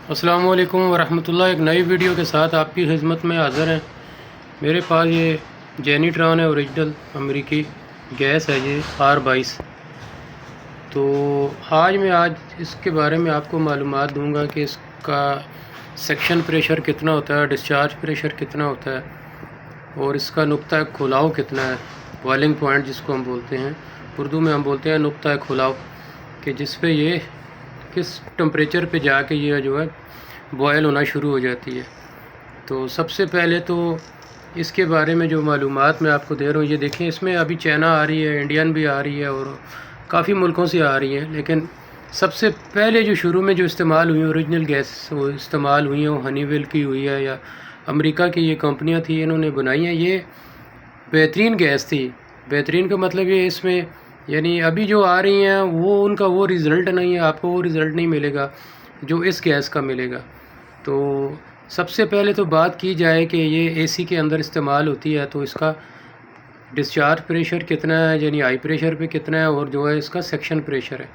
अस्सलाम वालेकुम वरहमतुल्लाह। एक नई वीडियो के साथ आपकी खिदमत में हाज़िर हैं। मेरे पास ये जेनीट्रॉन है, ओरिजिनल अमेरिकी गैस है, ये R22। तो आज इसके बारे में आपको मालूमात दूंगा कि इसका सेक्शन प्रेशर कितना होता है, डिस्चार्ज प्रेशर कितना होता है और इसका नुक्ता खुलाव कितना है। बॉइलिंग पॉइंट जिसको हम बोलते हैं, उर्दू में हम बोलते हैं नुक्ता खुलाव, कि जिस पे ये किस टेम्परेचर पे जाके ये जो है बॉयल होना शुरू हो जाती है। तो सबसे पहले तो इसके बारे में जो मालूमात मैं आपको दे रहा हूँ, ये देखें, इसमें अभी चाइना आ रही है, इंडियन भी आ रही है और काफ़ी मुल्कों से आ रही है। लेकिन सबसे पहले जो शुरू में जो इस्तेमाल हुई ओरिजिनल गैस वो इस्तेमाल हुई है, वो हनीवेल की हुई है या अमेरिका की ये कंपनियाँ थी, इन्होंने बनाई हैं। ये बेहतरीन गैस थी। बेहतरीन का मतलब ये इसमें यानी अभी जो आ रही हैं वो उनका वो रिज़ल्ट नहीं है, आपको वो रिज़ल्ट नहीं मिलेगा जो इस गैस का मिलेगा। तो सबसे पहले तो बात की जाए कि ये एसी के अंदर इस्तेमाल होती है, तो इसका डिस्चार्ज प्रेशर कितना है, यानी हाई प्रेशर पे कितना है, और जो है इसका सेक्शन प्रेशर है।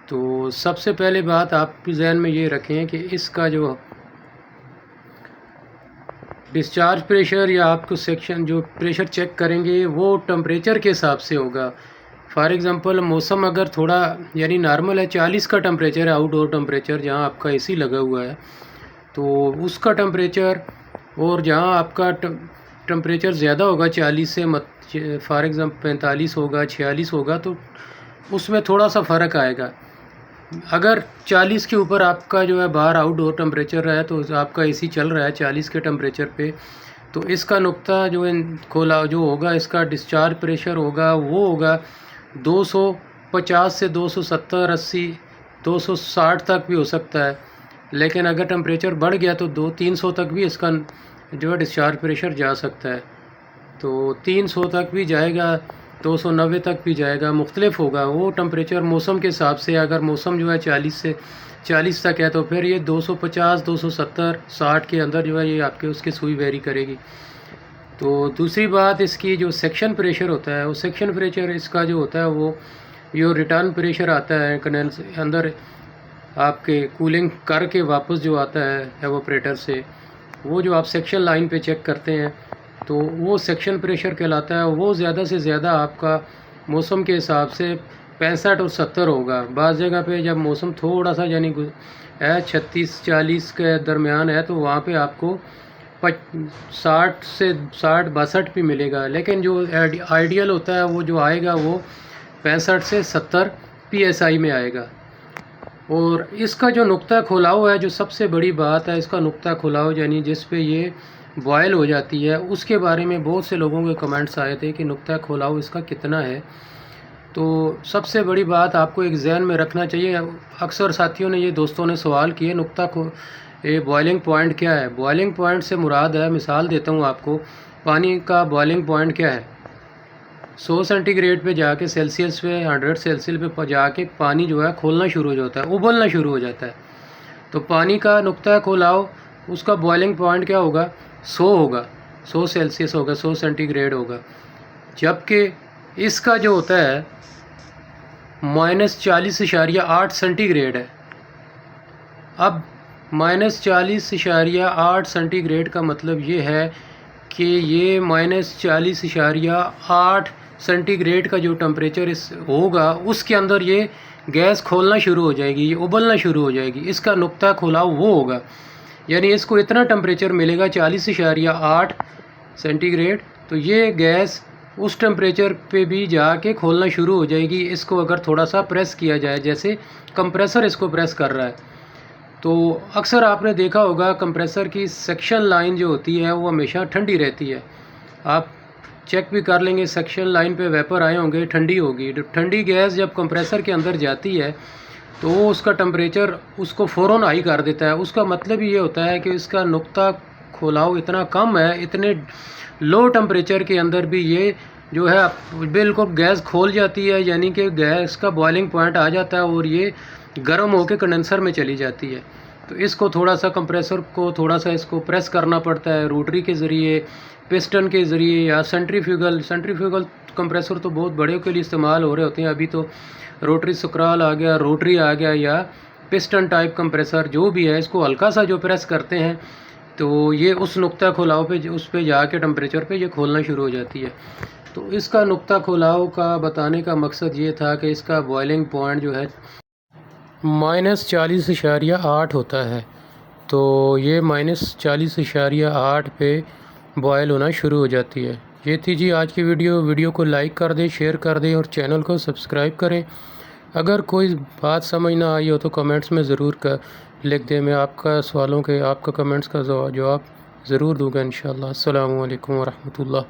तो सबसे पहले बात आप जहन में ये रखें कि इसका जो डिस्चार्ज प्रेशर या आपको सेक्शन जो प्रेशर चेक करेंगे वो टेम्परेचर के हिसाब से होगा। फॉर एग्ज़ाम्पल, मौसम अगर थोड़ा यानी नॉर्मल है, 40 का टेम्परेचर है, आउटडोर टेम्परेचर जहाँ आपका एसी लगा हुआ है, तो उसका टेम्परेचर और जहाँ आपका टेम्परेचर ज़्यादा होगा 40 से, मत फॉर एग्ज़ाम्पल 45 होगा, 46 होगा, तो उसमें थोड़ा सा फ़र्क आएगा। अगर 40 के ऊपर आपका जो है बाहर आउटडोर टेम्परेचर है, तो आपका एसी चल रहा है 40 के टेम्परेचर पे, तो इसका नुक्ता जो है खोला जो होगा, इसका डिस्चार्ज प्रेशर होगा, वो होगा 250 से 270, 80, 260 तक भी हो सकता है। लेकिन अगर टेम्परेचर बढ़ गया तो 200-300 तक भी इसका जो है डिस्चार्ज प्रेशर जा सकता है। तो 300 तक भी जाएगा, 290 तक भी जाएगा, मुख्तलिफ होगा वो टेम्परेचर मौसम के हिसाब से। अगर मौसम जो है 40 तक है, तो फिर ये 250, 270, 60 के अंदर जो है ये आपके उसकी सुई वेरी करेगी। तो दूसरी बात, इसकी जो सेक्शन प्रेशर होता है, वो सेक्शन प्रेशर इसका जो होता है वो जो रिटर्न प्रेशर आता है कंडेंस अंदर आपके कूलिंग करके वापस जो आता है एवोपरेटर से, वो जो आप सेक्शन लाइन पे चेक करते हैं, तो वो सेक्शन प्रेशर कहलाता है। वो ज़्यादा से ज़्यादा आपका मौसम के हिसाब से 65 और 70 होगा। बाज़ जगह पे जब मौसम थोड़ा सा यानी 36-40 के दरमियान है, तो वहाँ पे आपको 60 से 62 भी मिलेगा। लेकिन जो आइडियल होता है वो जो आएगा वो 65 से 70 PSI में आएगा। और इसका जो नुक्ता खुलाव है, जो सबसे बड़ी बात है, इसका नुक्ता खुलाव यानी जिस पे ये बॉयल हो जाती है, उसके बारे में बहुत से लोगों के कमेंट्स आए थे कि नुक्ता खुलाव इसका कितना है। तो सबसे बड़ी बात आपको एक जहन में रखना चाहिए। अक्सर साथियों ने, ये दोस्तों ने सवाल किए, नुक्ता को ये बॉइलिंग पॉइंट क्या है। बॉइलिंग पॉइंट से मुराद है, मिसाल देता हूँ आपको, पानी का बॉइलिंग पॉइंट क्या है। 100 सेंटीग्रेड पे जाके सेल्सियस पे 100 सेल्सियस पे जाके पानी जो है खोलना शुरू हो जाता है, उबलना शुरू हो जाता है। तो पानी का नुक्ता खुलाव, उसका बॉइलिंग पॉइंट क्या होगा, 100 होगा, 100 सेल्सियस होगा, 100 सेंटीग्रेड होगा। जबकि इसका जो होता है -40.8 सेंटीग्रेड है। अब -40.8 सेंटीग्रेड का मतलब ये है कि ये -40.8 सेंटीग्रेड का जो टेम्परेचर इस होगा, उसके अंदर ये गैस खोलना शुरू हो जाएगी, ये उबलना शुरू हो जाएगी। इसका नुक्ता खुलाव वो होगा, यानी इसको इतना टेम्परेचर मिलेगा 40.8 सेंटीग्रेड, तो ये गैस उस टेम्परेचर पे भी जाके खोलना शुरू हो जाएगी। इसको अगर थोड़ा सा प्रेस किया जाए, जैसे कंप्रेसर इसको प्रेस कर रहा है, तो अक्सर आपने देखा होगा कंप्रेसर की सेक्शन लाइन जो होती है वो हमेशा ठंडी रहती है। आप चेक भी कर लेंगे, सेक्शन लाइन पे वेपर आए होंगे, ठंडी होगी। ठंडी गैस जब कंप्रेसर के अंदर जाती है तो वो उसका टेम्परेचर उसको फ़ौरन हाई कर देता है। उसका मतलब ये होता है कि इसका नुक्ता खुलाव इतना कम है, इतने लो टेम्परेचर के अंदर भी ये जो है बिल्कुल गैस खोल जाती है, यानी कि गैस का बॉइलिंग पॉइंट आ जाता है और ये गर्म होकर कंडेंसर में चली जाती है। तो इसको थोड़ा सा कंप्रेसर को थोड़ा सा इसको प्रेस करना पड़ता है, रोटरी के ज़रिए, पिस्टन के ज़रिए या सेंट्रीफ्यूगल कंप्रेसर तो बहुत बड़े के लिए इस्तेमाल हो रहे होते हैं। अभी तो रोटरी स्क्रॉल आ गया, रोटरी आ गया, या पिस्टन टाइप कंप्रेसर जो भी है, इसको हल्का सा जो प्रेस करते हैं तो ये उस नुक्ता खुलाव पे, उस पे जाके टेम्परेचर पे ये खोलना शुरू हो जाती है। तो इसका नुक्ता खुलाव का बताने का मकसद ये था कि इसका बॉइलिंग पॉइंट जो है -40.8 होता है। तो ये -40.8 पे बॉयल होना शुरू हो जाती है। ये थी जी आज की वीडियो को लाइक कर दें, शेयर कर दें और चैनल को सब्सक्राइब करें। अगर कोई बात समझ ना आई हो तो कमेंट्स में ज़रूर लिख दें। मैं आपका कमेंट्स का जवाब ज़रूर दूँगा इंशाअल्लाह। अस्सलामु अलैकुम वरहमतुल्लाह।